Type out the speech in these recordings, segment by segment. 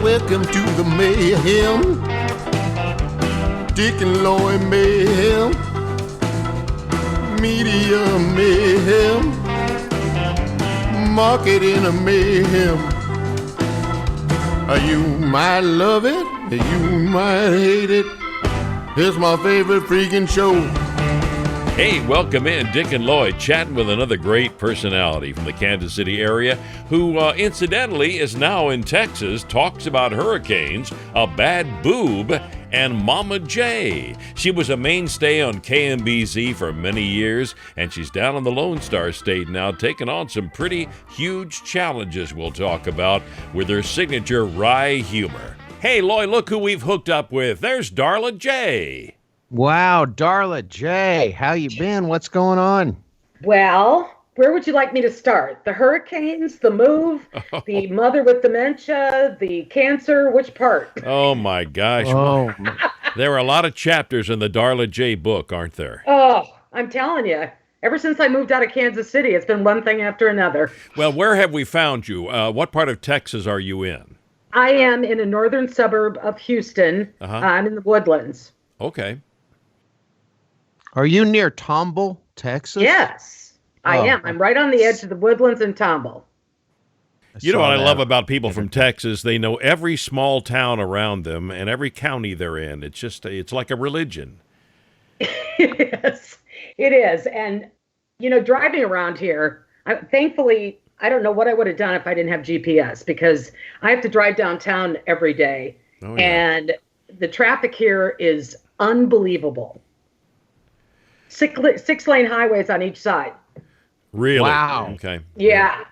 Welcome to the mayhem. Dick and Lloyd mayhem. Media mayhem. Marketing a mayhem. You might love it, you might hate it. It's my favorite freaking show. Hey, welcome in. Dick and Lloyd chatting with another great personality from the Kansas City area who, incidentally, is now in Texas, talks about hurricanes, a bad boob, and Mama Jaye. She was a mainstay on KMBZ for many years, and she's down in the Lone Star State now, taking on some pretty huge challenges we'll talk about with her signature wry humor. Hey, Lloyd, look who we've hooked up with. There's Darla Jaye. Wow, Darla Jaye, how you been? What's going on? Well, where would you like me to start? The hurricanes, the move, the mother with dementia, the cancer, which part? Oh, my gosh. Oh, There are a lot of chapters in the Darla Jaye book, aren't there? Oh, I'm telling you. Ever since I moved out of Kansas City, it's been one thing after another. Well, where have we found you? What part of Texas are you in? I am in a northern suburb of Houston. I'm in the Woodlands. Okay. are you near Tomball, Texas? Yes, I am. I'm right on the edge of the Woodlands and Tomball. You know what I love about people from Texas? They know every small town around them and every county they're in. It's like a religion. Yes, it is. And, driving around here, thankfully, I don't know what I would have done if I didn't have GPS, because I have to drive downtown every day. Oh, yeah. And the traffic here is unbelievable. 6-lane highways on each side. Really? Wow. Okay. Yeah.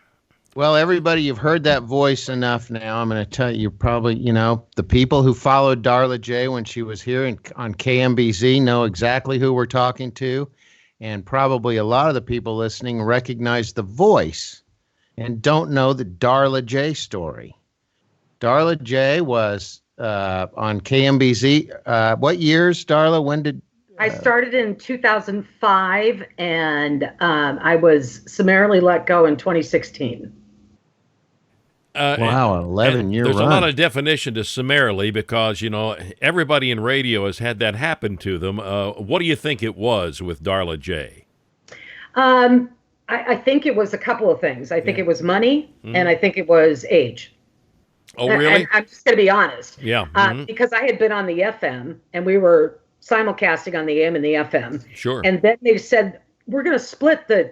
Well, everybody, you've heard that voice enough now. I'm going to tell you, probably, the people who followed Darla Jaye when she was here on KMBZ know exactly who we're talking to. And probably a lot of the people listening recognize the voice and don't know the Darla Jaye story. Darla Jaye was on KMBZ. What years, Darla? When did... I started in 2005, and I was summarily let go in 2016. Wow, 11-year run. There's a lot of definition to summarily because, everybody in radio has had that happen to them. What do you think it was with Darla Jaye? I think it was a couple of things. I think it was money, and I think it was age. Oh, really? And I'm just going to be honest. Yeah. Because I had been on the FM, and we were simulcasting on the AM and the FM. Sure. And then they said, we're going to split the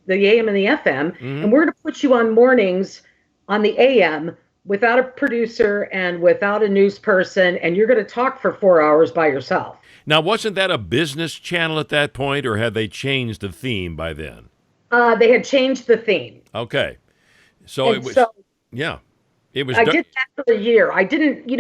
AM and the FM, and we're going to put you on mornings on the AM without a producer and without a news person, and you're going to talk for 4 hours by yourself. Now, wasn't that a business channel at that point, or had they changed the theme by then? They had changed the theme. Okay. So and it was, I did that for a year. I didn't,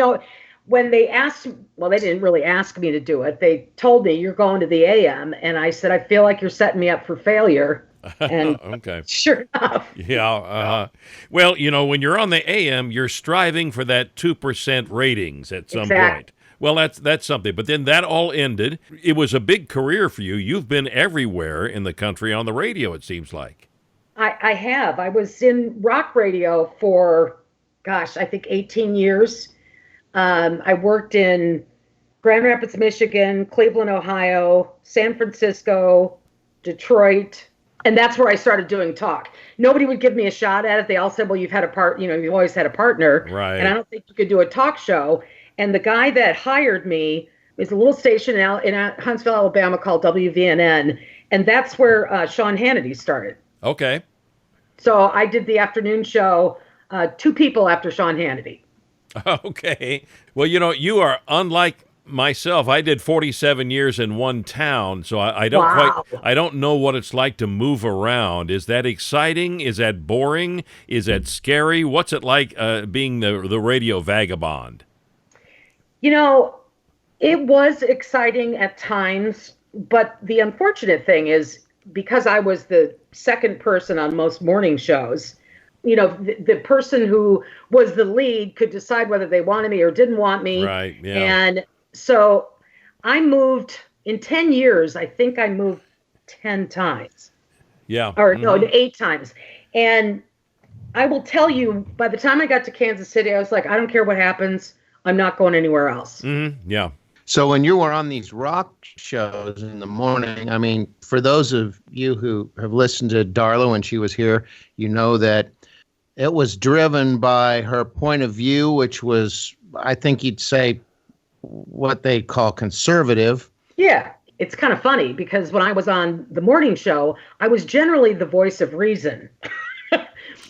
when they asked, well, they didn't really ask me to do it. They told me, you're going to the AM. And I said, I feel like you're setting me up for failure. And okay. Sure enough. Yeah. Well, when you're on the AM, you're striving for that 2% ratings at some point. Well, that's something. But then that all ended. It was a big career for you. You've been everywhere in the country on the radio, it seems like. I have. I was in rock radio for, I think 18 years. I worked in Grand Rapids, Michigan, Cleveland, Ohio, San Francisco, Detroit. And that's where I started doing talk. Nobody would give me a shot at it. They all said, well, you've always had a partner. Right. And I don't think you could do a talk show. And the guy that hired me is a little station in Huntsville, Alabama called WVNN. And that's where Sean Hannity started. Okay. So I did the afternoon show, 2 people after Sean Hannity. Okay. Well, you are unlike myself. I did 47 years in one town, so I don't know what it's like to move around. Is that exciting? Is that boring? Is that scary? What's it like being the radio vagabond? It was exciting at times, but the unfortunate thing is, because I was the second person on most morning shows, the person who was the lead could decide whether they wanted me or didn't want me. Right, yeah. And so I moved, in 10 years, I think I moved 10 times. Yeah. Or no, 8 times. And I will tell you, by the time I got to Kansas City, I was like, I don't care what happens. I'm not going anywhere else. Yeah. So when you were on these rock shows in the morning, I mean, for those of you who have listened to Darla when she was here, you know that it was driven by her point of view, which was, I think you'd say, what they call conservative. Yeah, it's kind of funny because when I was on the morning show, I was generally the voice of reason.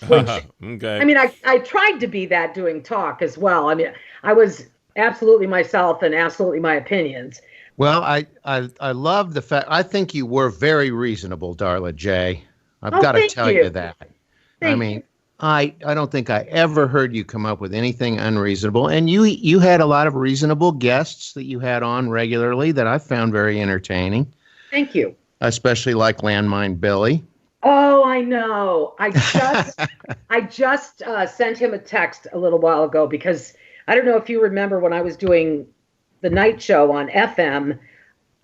Which, Okay. I mean, I tried to be that doing talk as well. I mean, I was absolutely myself and absolutely my opinions. Well, I love the fact, I think you were very reasonable, Darla Jaye. I've got to Thank tell you. you that. Thank I mean, I don't think I ever heard you come up with anything unreasonable. And you had a lot of reasonable guests that you had on regularly that I found very entertaining. Thank you. Especially like Landmine Billy. Oh, I know. I just sent him a text a little while ago because I don't know if you remember when I was doing the night show on FM,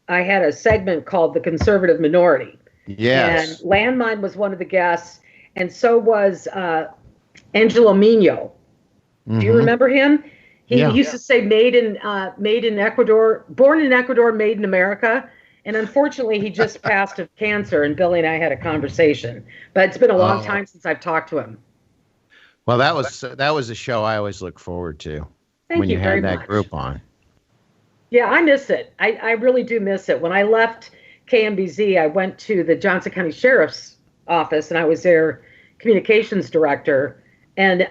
I had a segment called The Conservative Minority. Yes. And Landmine was one of the guests, and so was Angelo Mino. Do you remember him? He used to say made in Ecuador, born in Ecuador, made in America. And unfortunately, he just passed of cancer, and Billy and I had a conversation. But it's been a long time since I've talked to him. Well, that was a show I always look forward to when you very had that much. group on. Yeah, I miss it. I really do miss it. When I left KMBZ, I went to the Johnson County Sheriff's Office, and I was their communications director, and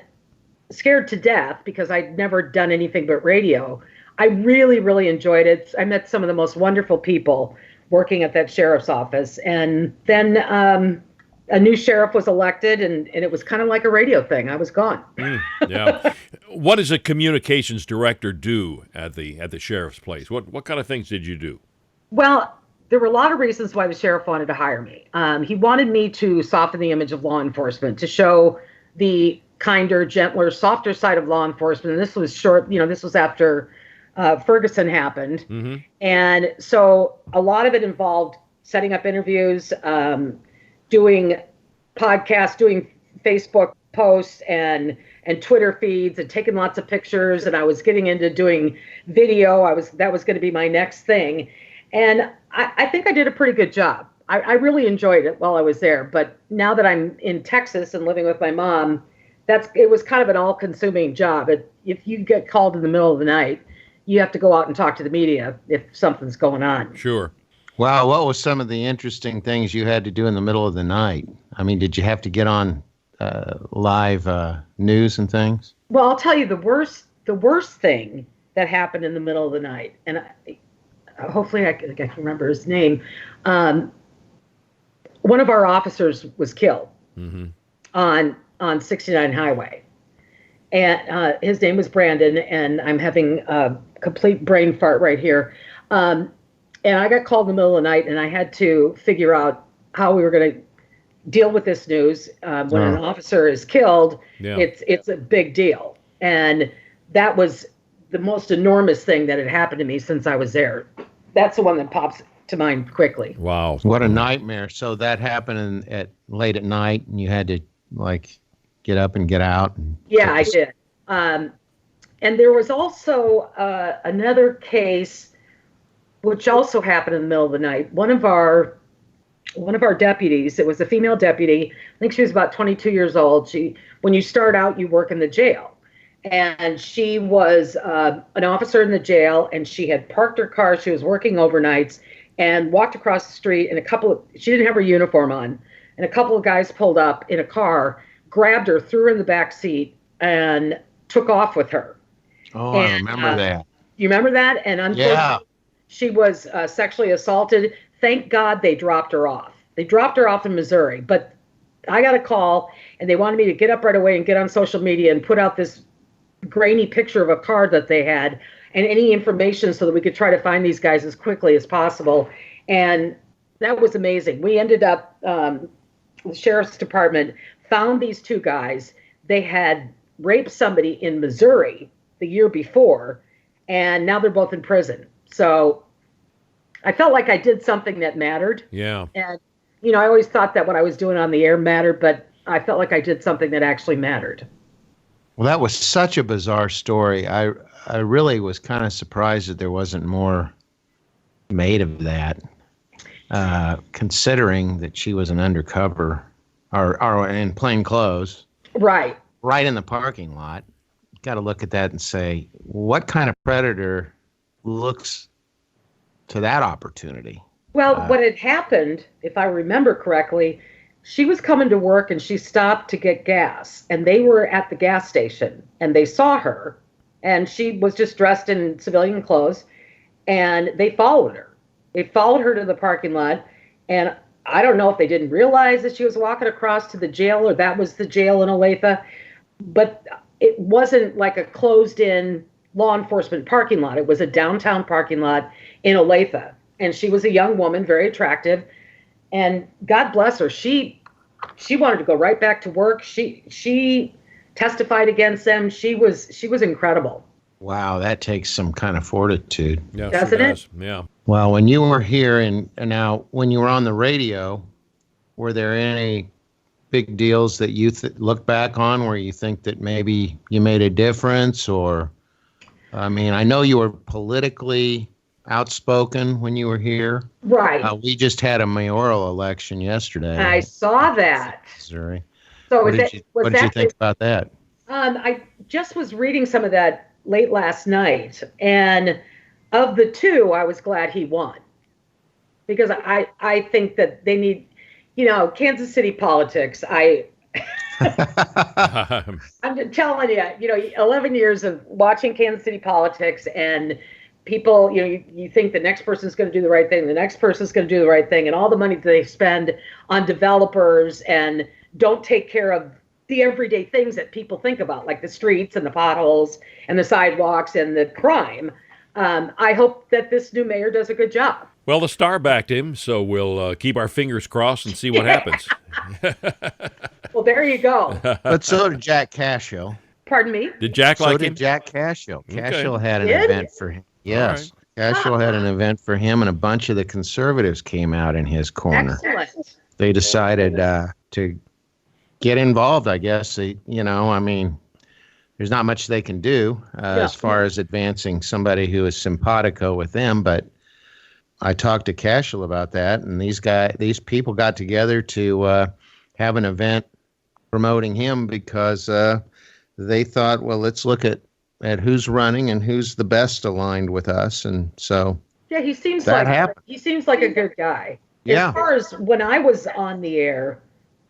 scared to death because I'd never done anything but radio. I really, really enjoyed it. I met some of the most wonderful people working at that sheriff's office. And then a new sheriff was elected, and it was kind of like a radio thing. I was gone. Yeah. What does a communications director do at the sheriff's place? What kind of things did you do? Well, there were a lot of reasons why the sheriff wanted to hire me. He wanted me to soften the image of law enforcement, to show the kinder, gentler, softer side of law enforcement. And this was this was after Ferguson happened. Mm-hmm. And so a lot of it involved setting up interviews, doing podcasts, doing Facebook posts and Twitter feeds, and taking lots of pictures. And I was getting into doing video. That was going to be my next thing. And I think I did a pretty good job. I really enjoyed it while I was there. But now that I'm in Texas and living with my mom, it was kind of an all-consuming job. If you get called in the middle of the night, you have to go out and talk to the media if something's going on. Sure. Wow, what was some of the interesting things you had to do in the middle of the night? I mean, did you have to get on live news and things? Well, I'll tell you the worst thing that happened in the middle of the night, and hopefully I can remember his name. One of our officers was killed on 69 Highway. And his name was Brandon, and I'm having a complete brain fart right here. And I got called in the middle of the night, and I had to figure out how we were going to deal with this news. When an officer is killed, it's a big deal. And that was the most enormous thing that had happened to me since I was there. That's the one that pops to mind quickly. Wow. What a nightmare. So that happened late at night, and you had to, get up and get out. Yeah, I did. And there was also another case which also happened in the middle of the night. One of our deputies, it was a female deputy. I think she was about 22 years old. When you start out, you work in the jail. And she was an officer in the jail, and she had parked her car. She was working overnights and walked across the street, and she didn't have her uniform on. And a couple of guys pulled up in a car, grabbed her, threw her in the back seat, and took off with her. Oh, I remember that. You remember that? And unfortunately, she was sexually assaulted. Thank God they dropped her off. They dropped her off in Missouri. But I got a call, and they wanted me to get up right away and get on social media and put out this grainy picture of a car that they had and any information so that we could try to find these guys as quickly as possible. And that was amazing. We ended up, the sheriff's department found these two guys. They had raped somebody in Missouri the year before, and now they're both in prison. So I felt like I did something that mattered. Yeah. And, I always thought that what I was doing on the air mattered, but I felt like I did something that actually mattered. Well, that was such a bizarre story. I really was kind of surprised that there wasn't more made of that, considering that she was an undercover or in plain clothes, Right. right in the parking lot. Got to look at that and say, what kind of predator looks to that opportunity? Well, what had happened, if I remember correctly, she was coming to work and she stopped to get gas, and they were at the gas station and they saw her, and she was just dressed in civilian clothes, and they followed her. They followed her to the parking lot, and I don't know if they didn't realize that she was walking across to the jail or that was the jail in Olathe, but it wasn't like a closed-in law enforcement parking lot. It was a downtown parking lot in Olathe, and she was a young woman, very attractive, and God bless her. She wanted to go right back to work. She testified against them. She was incredible. Wow, that takes some kind of fortitude. Yeah, Doesn't sure it? does. Yeah. Well, when you were here and now when you were on the radio, were there any big deals that you look back on where you think that maybe you made a difference? Or, I mean, I know you were politically outspoken when you were here. Right. We just had a mayoral election yesterday. I saw that. Missouri. So What did you think about that? I just was reading some of that late last night, and of the two, I was glad he won, because I think that they need, Kansas City politics. I'm telling you, 11 years of watching Kansas City politics, and people, you think the next person's going to do the right thing, the next person's going to do the right thing, and all the money that they spend on developers and don't take care of the everyday things that people think about, like the streets and the potholes and the sidewalks and the crime. I hope that this new mayor does a good job. Well, the Star backed him, so we'll keep our fingers crossed and see what happens. Well, there you go. But so did Jack Cashill. Pardon me? Did Jack So like did him? Jack Cashill. Okay. Cashill had an Did? event for him. Yes. Cashill had an event for him, and a bunch of the conservatives came out in his corner. Excellent. They decided to get involved, I guess. I mean, there's not much they can do as far as advancing somebody who is simpatico with them. But I talked to Cashill about that, and these people got together to have an event promoting him because they thought, well, let's look at who's running and who's the best aligned with us. And so Yeah, he seems that like happened. he seems like a good guy. Yeah. As far as when I was on the air,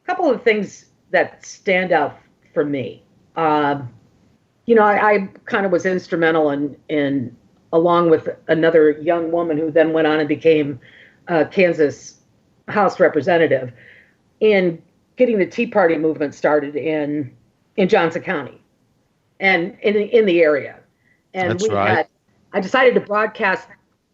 a couple of things that stand out for me. I kind of was instrumental in along with another young woman who then went on and became a Kansas House representative, in getting the Tea Party movement started in Johnson County and in the area. And That's right. I decided to broadcast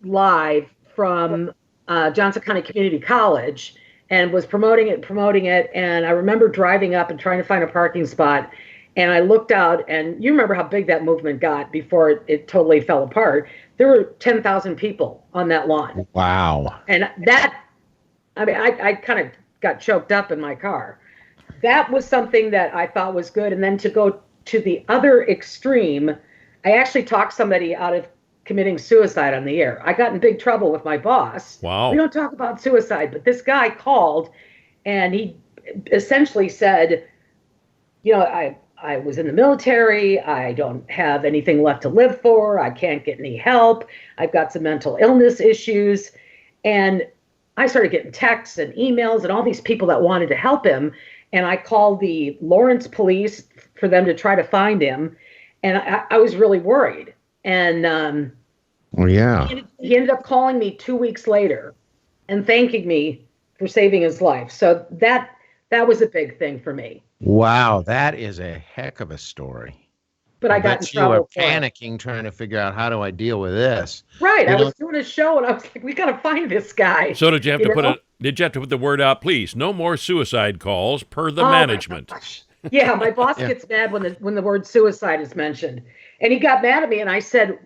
live from Johnson County Community College, and was promoting it. And I remember driving up and trying to find a parking spot. And I looked out, and you remember how big that movement got before it totally fell apart. There were 10,000 people on that lawn. Wow. And I kind of got choked up in my car. That was something that I thought was good. And then to go to the other extreme, I actually talked somebody out of committing suicide on the air. I got in big trouble with my boss. Wow. We don't talk about suicide, but this guy called, and he essentially said, I was in the military. I don't have anything left to live for. I can't get any help. I've got some mental illness issues. And I started getting texts and emails and all these people that wanted to help him. And I called the Lawrence police for them to try to find him. And I was really worried. And Well, yeah. he ended up calling me 2 weeks later and thanking me for saving his life. So that was a big thing for me. Wow, that is a heck of a story. But I got in bet you were trouble for it. panicking trying to figure out, how do I deal with this? Right. You I know- was doing a show and I was like, we got to find this guy. So did you have to know? did you have to put the word out, please? No more suicide calls per the Oh, my management. gosh. Yeah, my boss gets mad when the word suicide is mentioned. And he got mad at me, and I said,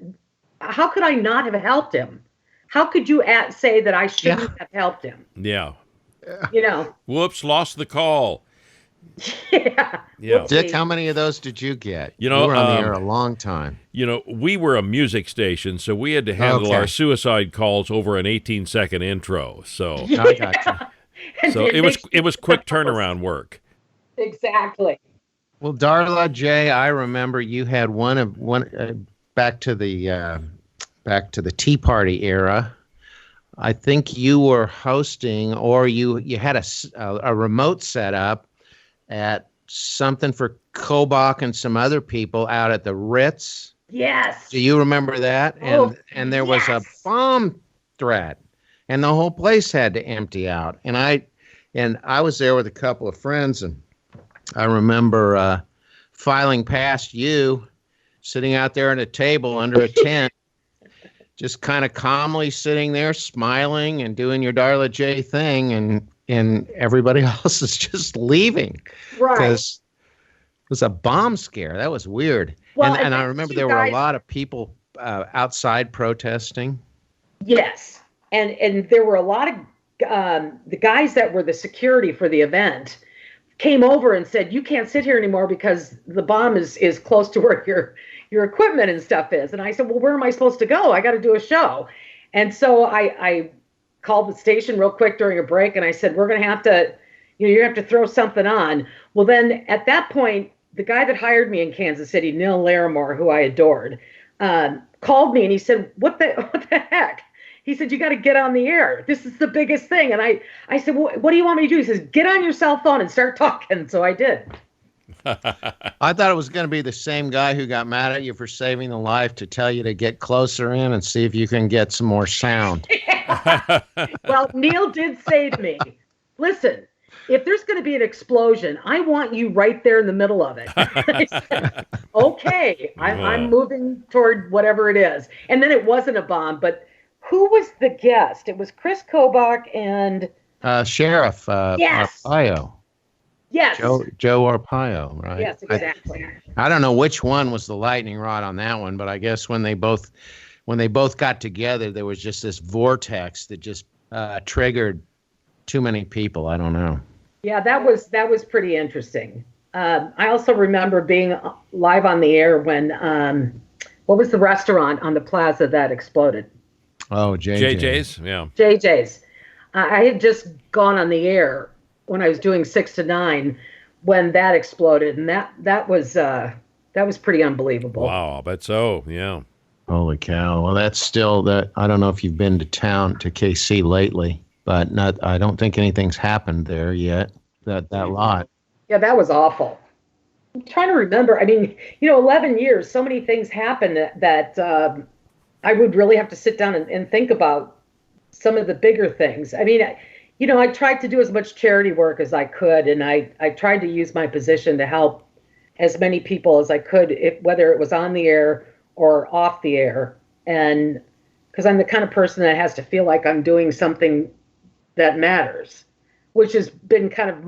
how could I not have helped him? How could you say that I shouldn't have helped him? Yeah. You know? Whoops, lost the call. Yeah. Yeah. Whoopsie. Dick, how many of those did you get? You know, you were on the air a long time. We were a music station, so we had to handle Okay. our suicide calls over an 18-second intro. So, I got you. And so it makes was you quick nervous. turnaround work. Exactly. Well, Darla, Jay, I remember you had back to the Tea Party era. I think you were hosting, or you had a remote set up at something for Kobach and some other people out at the Ritz. Yes. Do you remember that? And there was a yes. bomb threat, and the whole place had to empty out. And I was there with a couple of friends, and I remember filing past you, sitting out there at a table under a tent, just kind of calmly sitting there, smiling and doing your Darla J thing, and everybody else is just leaving Right. because it was a bomb scare. That was weird. Well, and I remember there were a lot of people outside protesting. Yes. And there were a lot of the guys that were the security for the event came over and said, you can't sit here anymore because the bomb is close to where your equipment and stuff is. And I said, well, where am I supposed to go? I got to do a show. And so I called the station real quick during a break, and I said, we're going to have to, you have to throw something on. Well, then at that point, the guy that hired me in Kansas City, Neil Larimore, who I adored, called me and he said, what the heck? He said, you got to get on the air. This is the biggest thing. And I said, well, what do you want me to do? He says, get on your cell phone and start talking. So I did. I thought it was going to be the same guy who got mad at you for saving the life to tell you to get closer in and see if you can get some more sound. Well, Neil did save me. Listen, if there's going to be an explosion, I want you right there in the middle of it. I said, okay, I'm moving toward whatever it is. And then it wasn't a bomb, but who was the guest? It was Chris Kobach and Sheriff yes. Arpaio. Yes. Joe Arpaio, right? Yes, exactly. I don't know which one was the lightning rod on that one, but I guess when they both got together, there was just this vortex that just triggered too many people. I don't know. Yeah, that was pretty interesting. I also remember being live on the air when what was the restaurant on the plaza that exploded? Oh, JJ's, yeah. JJ's. I had just gone on the air when I was doing 6 to 9 when that exploded, and that was pretty unbelievable. Wow, I bet so. Yeah. Holy cow! Well, that's still that. I don't know if you've been to KC lately, but I don't think anything's happened there yet. That lot. Yeah, that was awful. I'm trying to remember. I mean, 11 years, so many things happened that I would really have to sit down and think about some of the bigger things. I mean, I tried to do as much charity work as I could, and I tried to use my position to help as many people as I could, whether it was on the air or off the air. And because I'm the kind of person that has to feel like I'm doing something that matters, which has been kind of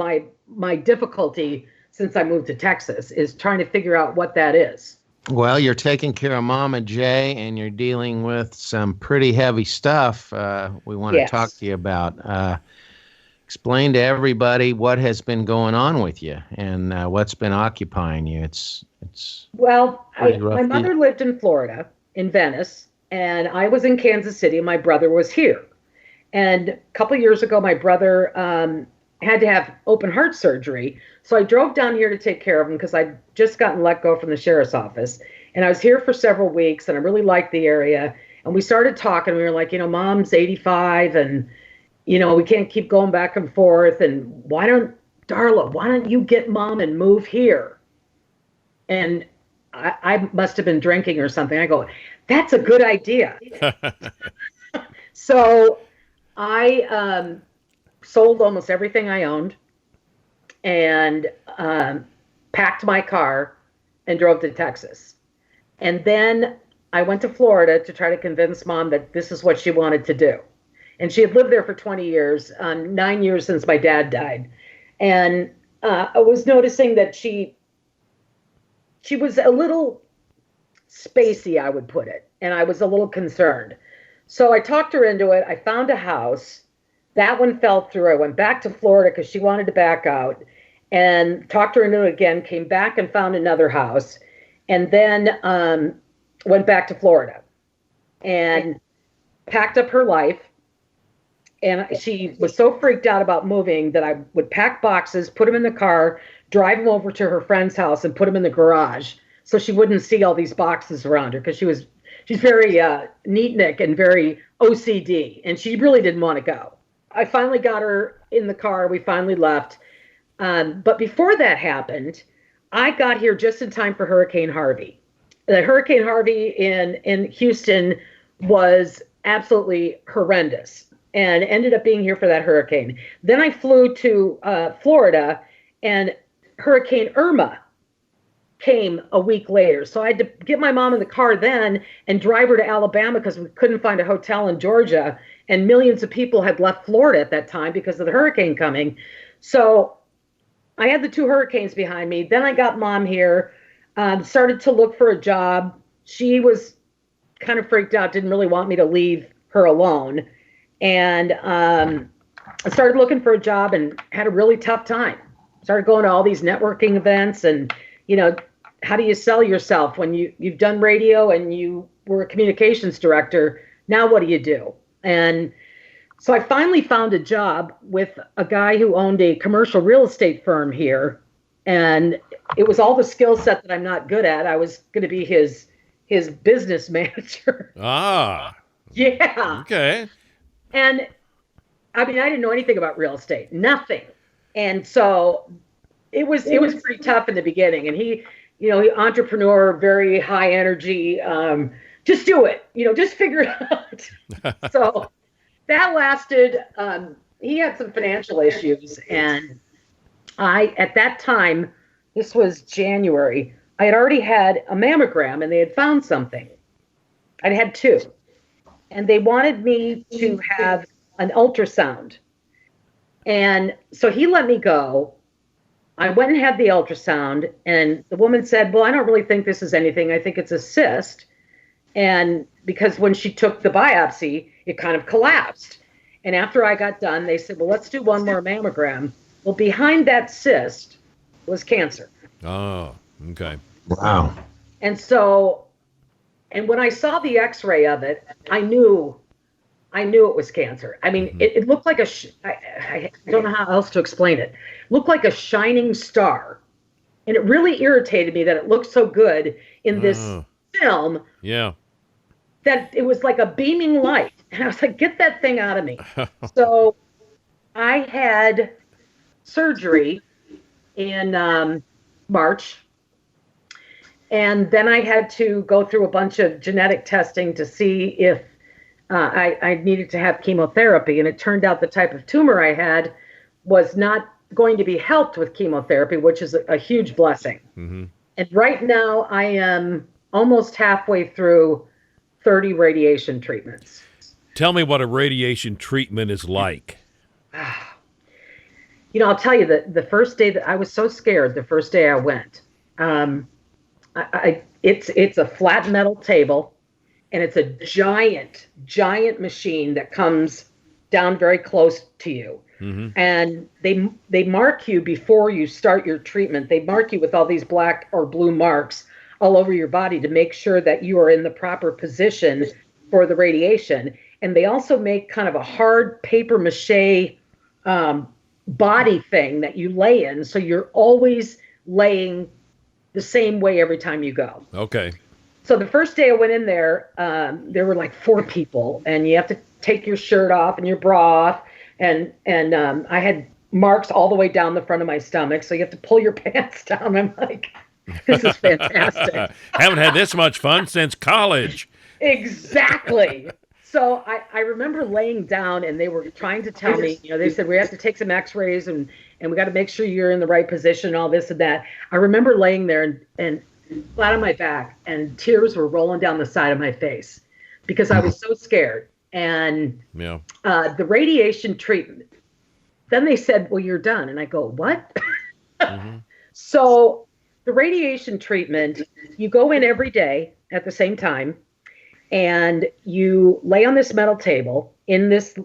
my difficulty since I moved to Texas, is trying to figure out what that is. Well, you're taking care of Mama Jay, and you're dealing with some pretty heavy stuff we want to talk to you about. Explain to everybody what has been going on with you and what's been occupying you. It's well, my mother lived in Florida, in Venice, and I was in Kansas City, and my brother was here. And a couple of years ago, my brother had to have open heart surgery. So I drove down here to take care of him because I'd just gotten let go from the sheriff's office. And I was here for several weeks, and I really liked the area. And we started talking. We were like, Mom's 85, and, we can't keep going back and forth. And Darla, why don't you get Mom and move here? And I must have been drinking or something. I go, that's a good idea. So I sold almost everything I owned and packed my car and drove to Texas. And then I went to Florida to try to convince Mom that this is what she wanted to do. And she had lived there for 20 years, 9 years since my dad died. And I was noticing that she was a little spacey, I would put it. And I was a little concerned. So I talked her into it. I found a house. That one fell through. I went back to Florida because she wanted to back out. and talked her into it again, came back and found another house, and then went back to Florida and packed up her life. And she was so freaked out about moving that I would pack boxes, put them in the car, drive them over to her friend's house, and put them in the garage so she wouldn't see all these boxes around her, because she's very neatnik and very OCD, and she really didn't want to go. I finally got her in the car. We finally left. But before that happened, I got here just in time for Hurricane Harvey. The Hurricane Harvey in Houston was absolutely horrendous, and ended up being here for that hurricane. Then I flew to Florida, and Hurricane Irma came a week later. So I had to get my mom in the car then and drive her to Alabama, because we couldn't find a hotel in Georgia, and millions of people had left Florida at that time because of the hurricane coming. So I had the 2 hurricanes behind me. Then I got mom here, started to look for a job. She was kind of freaked out, didn't really want me to leave her alone. And I started looking for a job and had a really tough time. Started going to all these networking events, and, how do you sell yourself when you've done radio and you were a communications director? Now what do you do? And so I finally found a job with a guy who owned a commercial real estate firm here. And it was all the skill set that I'm not good at. I was going to be his business manager. Ah. Yeah. Okay. And I mean, I didn't know anything about real estate, nothing. And so it was pretty tough in the beginning. And he entrepreneur, very high energy, just do it, just figure it out. So that lasted, he had some financial issues. And at that time, this was January, I had already had a mammogram, and they had found something. I'd had 2. And they wanted me to have an ultrasound. And so he let me go. I went and had the ultrasound, and the woman said, well, I don't really think this is anything. I think it's a cyst. And because when she took the biopsy, it kind of collapsed. And after I got done, they said, well, let's do one more mammogram. Well, behind that cyst was cancer. Oh, okay. Wow. And when I saw the x-ray of it, I knew it was cancer. I mean, it looked like I don't know how else to explain it. It looked like a shining star. And it really irritated me that it looked so good in this film. Yeah. That it was like a beaming light. And I was like, get that thing out of me. So I had surgery in March. And then I had to go through a bunch of genetic testing to see if I needed to have chemotherapy. And it turned out the type of tumor I had was not going to be helped with chemotherapy, which is a huge blessing. Mm-hmm. And right now I am almost halfway through 30 radiation treatments. Tell me what a radiation treatment is like. I'll tell you that the first day that I was so scared, the first day I went, it's a flat metal table, and it's a giant machine that comes down very close to you. Mm-hmm. And they mark you before you start your treatment. They mark you with all these black or blue marks all over your body to make sure that you are in the proper position for the radiation. And they also make kind of a hard paper mache body thing that you lay in. So you're always laying the same way every time you go. Okay. So the first day I went in there were like 4 people, and you have to take your shirt off and your bra off. And I had marks all the way down the front of my stomach. So you have to pull your pants down. I'm like, this is fantastic. Haven't had this much fun since college. Exactly. So I remember laying down, and they were trying to tell me, they said, we have to take some x-rays and we got to make sure you're in the right position, all this and that. I remember laying there and flat on my back, and tears were rolling down the side of my face because I was so scared. And the radiation treatment, then they said, well, you're done. And I go, what? Mm-hmm. So the radiation treatment, you go in every day at the same time, and you lay on this metal table in this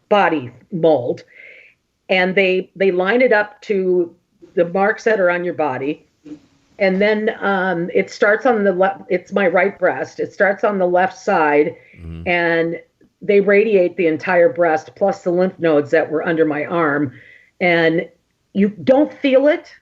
body mold, and they line it up to the marks that are on your body. And then it starts on the left. It's my right breast. It starts on the left side, and they radiate the entire breast, plus the lymph nodes that were under my arm. And you don't feel it,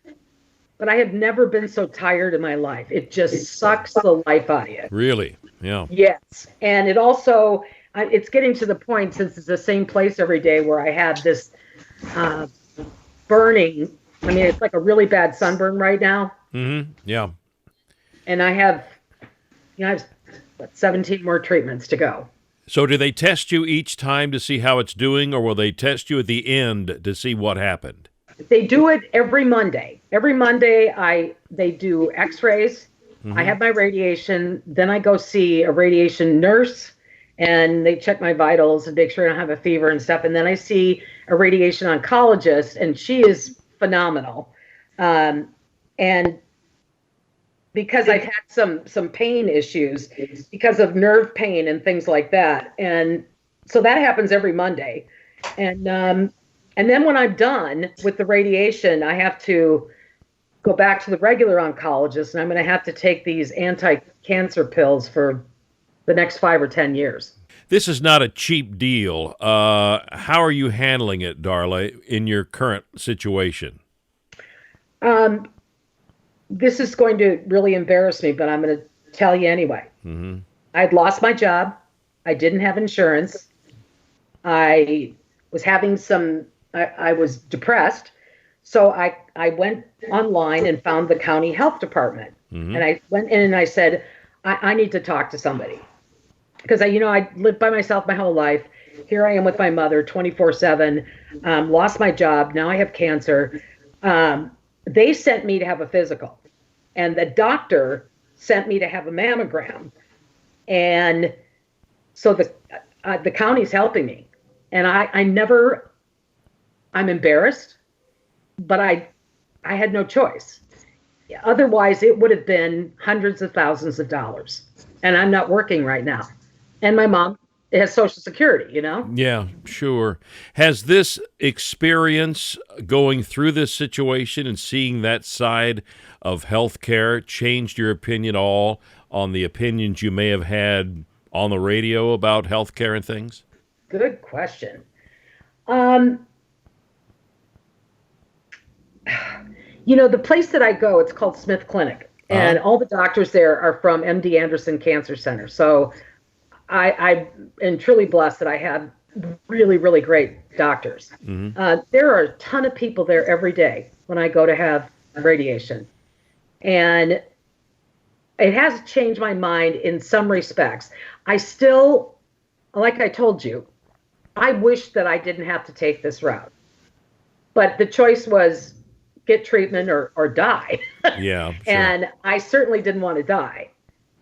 but I have never been so tired in my life. It just sucks the life out of you. Really? Yeah. Yes. And it also, it's getting to the point, since it's the same place every day, where I have this burning. I mean, it's like a really bad sunburn right now. Mm-hmm. Yeah. And I have 17 more treatments to go. So do they test you each time to see how it's doing, or will they test you at the end to see what happened? They do it every Monday. Every Monday, they do x-rays. I have my radiation. Then I go see a radiation nurse, and they check my vitals and make sure I don't have a fever and stuff. And then I see a radiation oncologist, and she is phenomenal. And because I've had some pain issues because of nerve pain and things like that. And so that happens every Monday. And then when I'm done with the radiation, I have to go back to the regular oncologist, and I'm going to have to take these anti-cancer pills for the next 5 or 10 years. This is not a cheap deal. How are you handling it, Darla, in your current situation? This is going to really embarrass me, but I'm going to tell you anyway. I'd lost my job. I didn't have insurance. I was having I was depressed. So I went online and found the county health department. And I went in and I said, I need to talk to somebody. Because I lived by myself my whole life. Here I am with my mother 24/7, lost my job. Now I have cancer. They sent me to have a physical, and the doctor sent me to have a mammogram. And so the county's helping me, and I'm embarrassed, but I had no choice. Otherwise, it would have been hundreds of thousands of dollars, and I'm not working right now. And my mom has Social Security, Yeah, sure. Has this experience going through this situation and seeing that side of healthcare changed your opinion at all on the opinions you may have had on the radio about healthcare and things? Good question. The place that I go, it's called Smith Clinic, and all the doctors there are from MD Anderson Cancer Center. So I am truly blessed that I have really, really great doctors. There are a ton of people there every day when I go to have radiation. And it has changed my mind in some respects. I still, like I told you, I wish that I didn't have to take this route. But the choice was get treatment or die. Yeah. Sure. And I certainly didn't want to die.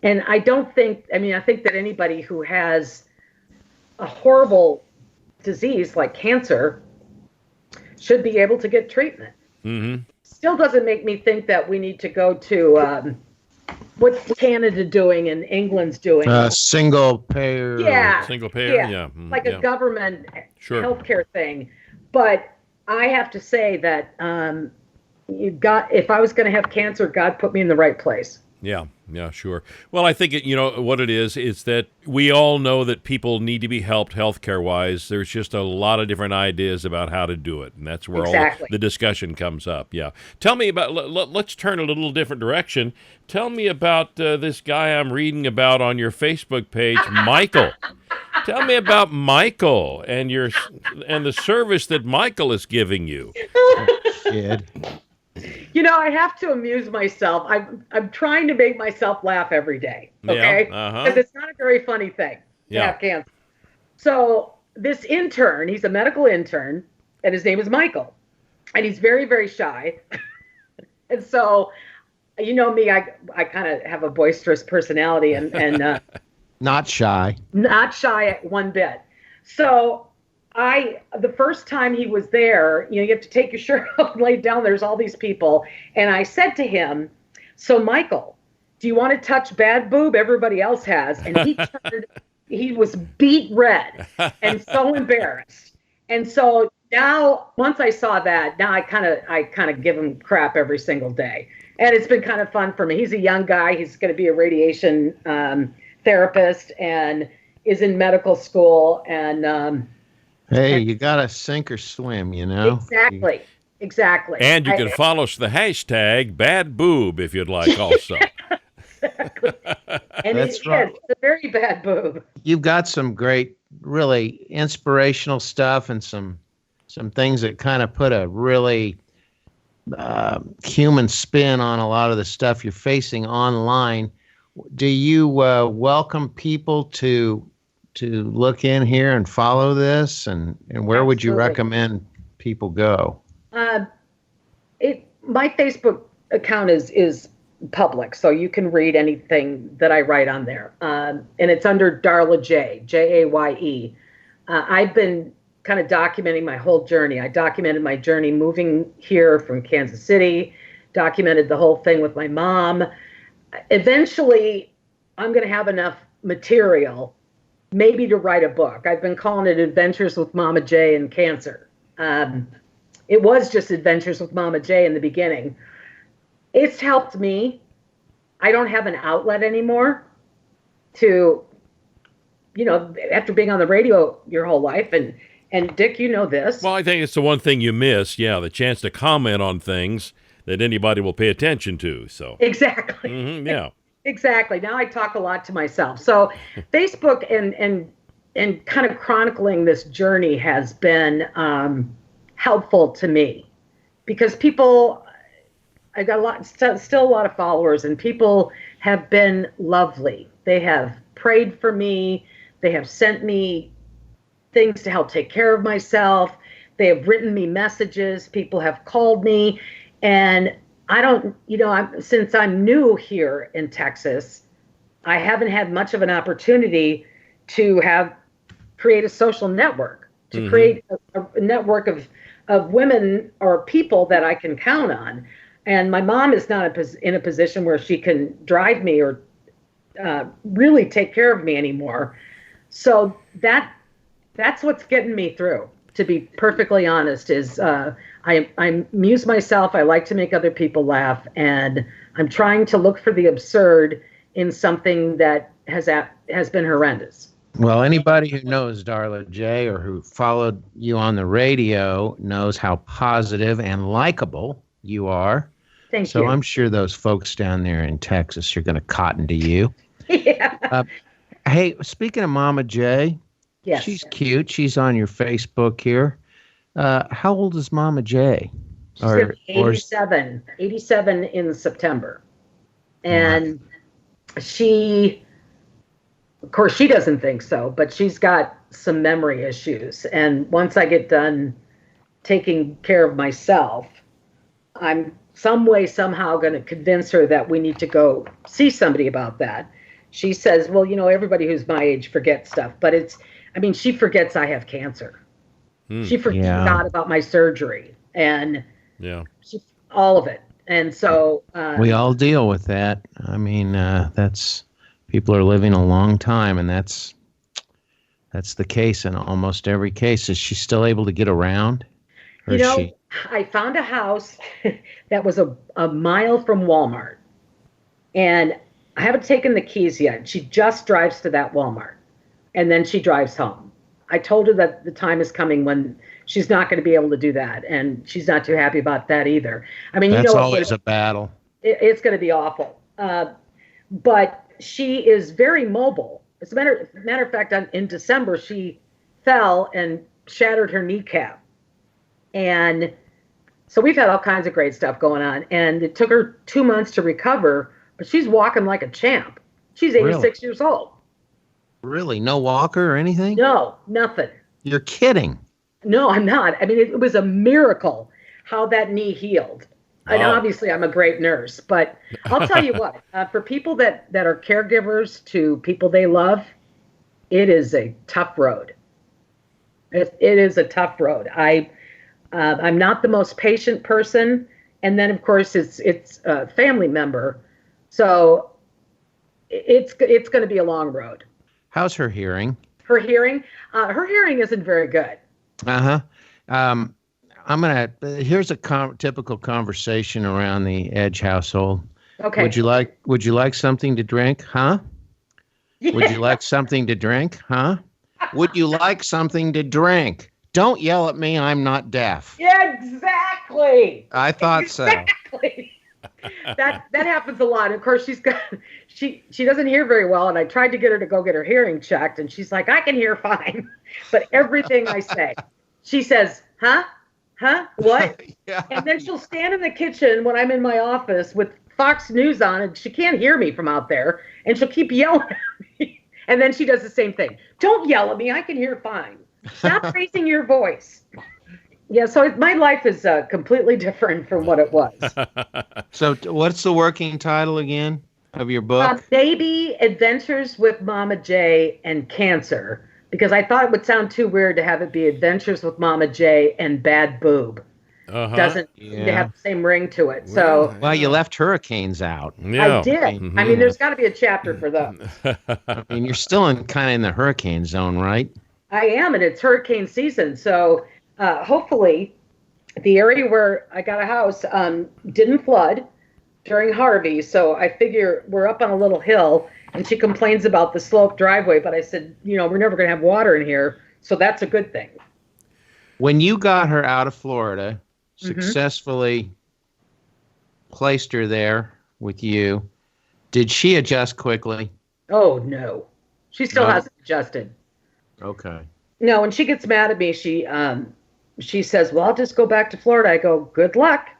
And I think that anybody who has a horrible disease like cancer should be able to get treatment. Still doesn't make me think that we need to go to what's Canada doing and England's doing. Single payer. Yeah. Single payer, yeah. Like a government Sure. healthcare thing. But I have to say that if I was going to have cancer, God put me in the right place. Yeah, sure. Well, I think what it is that we all know that people need to be helped healthcare-wise. There's just a lot of different ideas about how to do it, and that's where all the discussion comes up. Yeah. Tell me about, let's turn a little different direction. Tell me about this guy I'm reading about on your Facebook page, Michael. Tell me about Michael and the service that Michael is giving you. Kid. I have to amuse myself. I'm trying to make myself laugh every day, okay? Because it's not a very funny thing to have cancer. So this intern, he's a medical intern, and his name is Michael. And he's very, very shy. And so, me, I kind of have a boisterous personality and not shy. Not shy one bit. So the first time he was there, you have to take your shirt off and lay it down. There's all these people. And I said to him, so Michael, do you want to touch bad boob? Everybody else has. And he was beet red and so embarrassed. And so now, once I saw that, now I kind of give him crap every single day, and it's been kind of fun for me. He's a young guy. He's going to be a radiation therapist and is in medical school. And Hey, you got to sink or swim, you know? exactly. Exactly. And you can follow us the hashtag bad boob if you'd like also. Exactly. And That's it right. is a very bad boob. You've got some great, really inspirational stuff and some things that kind of put a really human spin on a lot of the stuff you're facing online. Do you welcome people to look in here and follow this? And where would you Absolutely. recommend people go? My Facebook account is public, so you can read anything that I write on there. And it's under Darla Jaye, Jaye. I've been kind of documenting my whole journey. I documented my journey moving here from Kansas City, documented the whole thing with my mom. Eventually, I'm going to have enough material maybe to write a book. I've been calling it Adventures with Mama Jaye and Cancer. It was just Adventures with Mama Jaye in the beginning. It's helped me. I don't have an outlet anymore to, after being on the radio your whole life, and Dick, you know this. Well, I think it's the one thing you miss, the chance to comment on things that anybody will pay attention to. So Exactly. yeah. Exactly. Now I talk a lot to myself. So Facebook and kind of chronicling this journey has been helpful to me, because I got still a lot of followers, and people have been lovely. They have prayed for me. They have sent me things to help take care of myself. They have written me messages. People have called me, and I don't, since I'm new here in Texas, I haven't had much of an opportunity to create a social network, to create a network of women or people that I can count on. And my mom is not in a position where she can drive me or really take care of me anymore. So that's what's getting me through, to be perfectly honest, is I amuse myself. I like to make other people laugh, and I'm trying to look for the absurd in something that has been horrendous. Well, anybody who knows Darla Jaye or who followed you on the radio knows how positive and likable you are. Thank you. So I'm sure those folks down there in Texas are going to cotton to you. Yeah. Hey, speaking of Mama Jaye, Yes. she's cute. She's on your Facebook here. How old is Mama Jaye? She's gonna be 87 in September. And she, of course, she doesn't think so, but she's got some memory issues. And once I get done taking care of myself, I'm somehow going to convince her that we need to go see somebody about that. She says, well, everybody who's my age forgets stuff, but she forgets I have cancer. She forgot about my surgery and all of it. And so we all deal with that. I mean, that's people are living a long time, and that's the case in almost every case. Is she still able to get around? Or is she... I found a house that was a mile from Walmart, and I haven't taken the keys yet. She just drives to that Walmart, and then she drives home. I told her that the time is coming when she's not going to be able to do that, and she's not too happy about that either. I mean, that's always a battle. It's going to be awful. But she is very mobile. As a matter of fact, in December, she fell and shattered her kneecap. And so we've had all kinds of great stuff going on. And it took her 2 months to recover, but she's walking like a champ. She's 86 years old. Really? No walker or anything? No, nothing. You're kidding. No, I'm not. I mean, it was a miracle how that knee healed. Wow. And obviously, I'm a great nurse. But I'll tell you what, for people that are caregivers to people they love, it is a tough road. It is a tough road. I'm not the most patient person. And then, of course, it's a family member. So it's going to be a long road. How's her hearing? Her hearing isn't very good. Uh-huh. Um, here's a typical conversation around the Edge household. Okay. Would you like something to drink? Huh? Yeah. Would you like something to drink? Huh? Would you like something to drink? Don't yell at me. I'm not deaf. Yeah, exactly. I thought so. Exactly. That happens a lot. Of course, she doesn't hear very well, and I tried to get her to go get her hearing checked, and she's like, I can hear fine. But everything I say, she says, huh? Huh? What? Yeah. And then she'll stand in the kitchen when I'm in my office with Fox News on, and she can't hear me from out there, and she'll keep yelling at me. And then she does the same thing. Don't yell at me. I can hear fine. Stop raising your voice. Yeah, so my life is completely different from what it was. So what's the working title again of your book? Maybe Adventures with Mama Jaye and Cancer, because I thought it would sound too weird to have it be Adventures with Mama Jaye and Bad Boob. Doesn't have the same ring to it. So well, you left hurricanes out. Yeah. I did. Mm-hmm. I mean, there's got to be a chapter for those. I mean, you're still kind of in the hurricane zone, right? I am, and it's hurricane season. So hopefully the area where I got a house didn't flood during Harvey. So I figure we're up on a little hill, and she complains about the sloped driveway. But I said, we're never going to have water in here. So that's a good thing. When you got her out of Florida, successfully placed her there with you, did she adjust quickly? Oh, no. She still hasn't adjusted. Okay. No, when she gets mad at me, she says, well, I'll just go back to Florida. I go, good luck.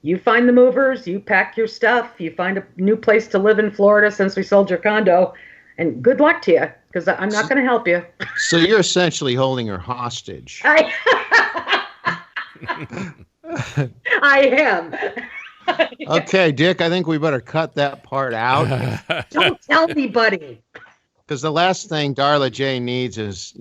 You find the movers, you pack your stuff, you find a new place to live in Florida since we sold your condo, and good luck to you, because I'm not going to help you. So you're essentially holding her hostage. I am. Okay, Dick, I think we better cut that part out. Don't tell anybody. Because the last thing Darla Jaye needs is,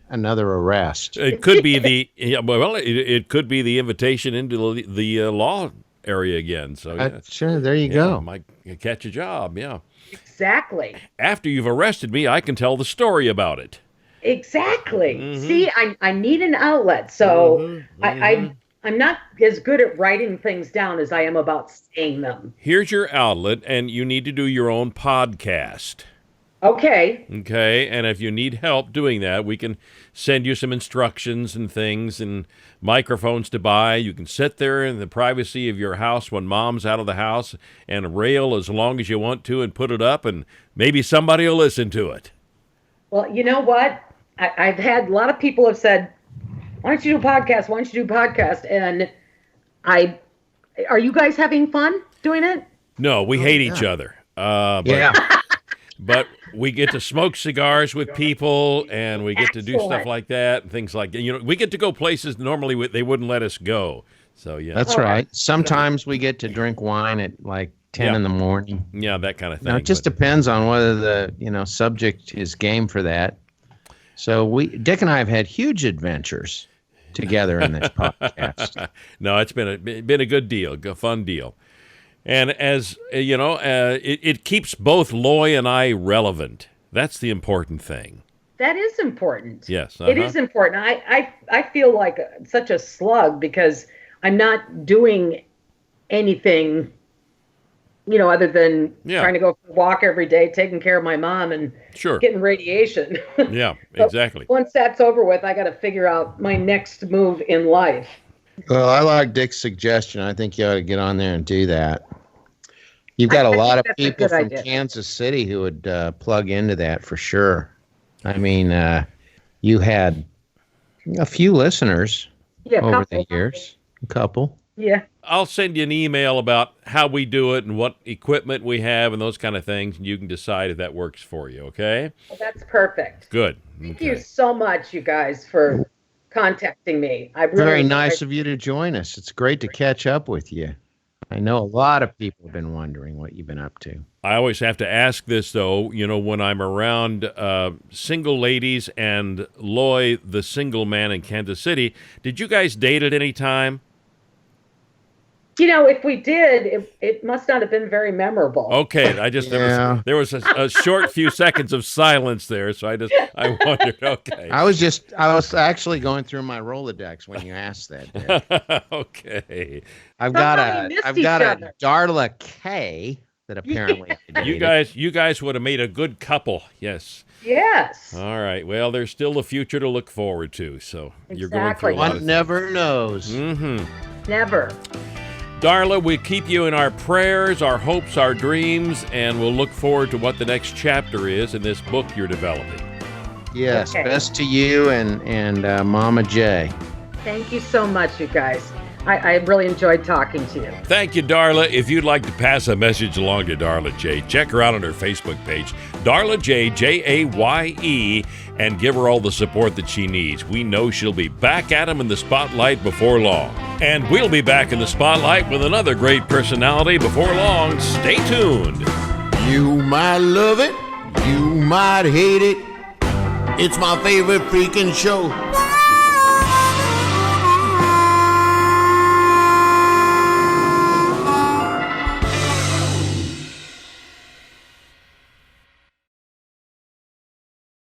another arrest. It could be it could be the invitation into the law area again. So sure, there you go. Might catch a job. Yeah, exactly. After you've arrested me, I can tell the story about it. Exactly. Mm-hmm. See, I need an outlet, so I'm not as good at writing things down as I am about saying them. Here's your outlet, and you need to do your own podcast. Okay. Okay, and if you need help doing that, we can send you some instructions and things and microphones to buy. You can sit there in the privacy of your house when Mom's out of the house and rail as long as you want to and put it up, and maybe somebody will listen to it. Well, you know what? I've had a lot of people have said, why don't you do a podcast? Why don't you do a podcast? And are you guys having fun doing it? No, we hate each other. But we get to smoke cigars with people, and we get to do stuff like that and things like that. We get to go places normally they wouldn't let us go. So, yeah. That's right. Sometimes we get to drink wine at like 10 in the morning. Yeah, that kind of thing. Now, it just depends on whether the, subject is game for that. So Dick and I have had huge adventures together in this podcast. No, it's been a good deal, a fun deal. And as it keeps both Loy and I relevant. That's the important thing. That is important. Yes. It is important. I feel like such a slug because I'm not doing anything, other than trying to go for a walk every day, taking care of my mom and getting radiation. Yeah, exactly. Once that's over with, I got to figure out my next move in life. Well, I like Dick's suggestion. I think you ought to get on there and do that. You've got a lot of people from Kansas City who would plug into that for sure. I mean, you had a few listeners over the years. A couple. Yeah. I'll send you an email about how we do it and what equipment we have and those kind of things, and you can decide if that works for you, okay? Well, that's perfect. Good. Thank you so much, you guys, for contacting me. Very nice of you to join us. It's great to catch up with you. I know a lot of people have been wondering what you've been up to. I always have to ask this, though, when I'm around single ladies and Loy, the single man in Kansas City, did you guys date at any time? If we did, it must not have been very memorable. Okay, Yeah. there was a short few seconds of silence there, so I wondered. Okay, I was actually going through my Rolodex when you asked that. Dick. okay. I've Somehow got we missed a each other. Darla K that apparently I You dated. guys would have made a good couple. Yes. Yes. All right. Well, there's still a future to look forward to. So you're going through Exactly. a lot One of never knows. Never. Darla, we keep you in our prayers, our hopes, our dreams, and we'll look forward to what the next chapter is in this book you're developing. Yes, Okay. best to you and Mama Jay. Thank you so much, you guys. I really enjoyed talking to you. Thank you, Darla. If you'd like to pass a message along to Darla Jaye, check her out on her Facebook page, Darla Jaye, Jaye, and give her all the support that she needs. We know she'll be back at 'em in the spotlight before long. And we'll be back in the spotlight with another great personality before long. Stay tuned. You might love it, you might hate it. It's my favorite freaking show.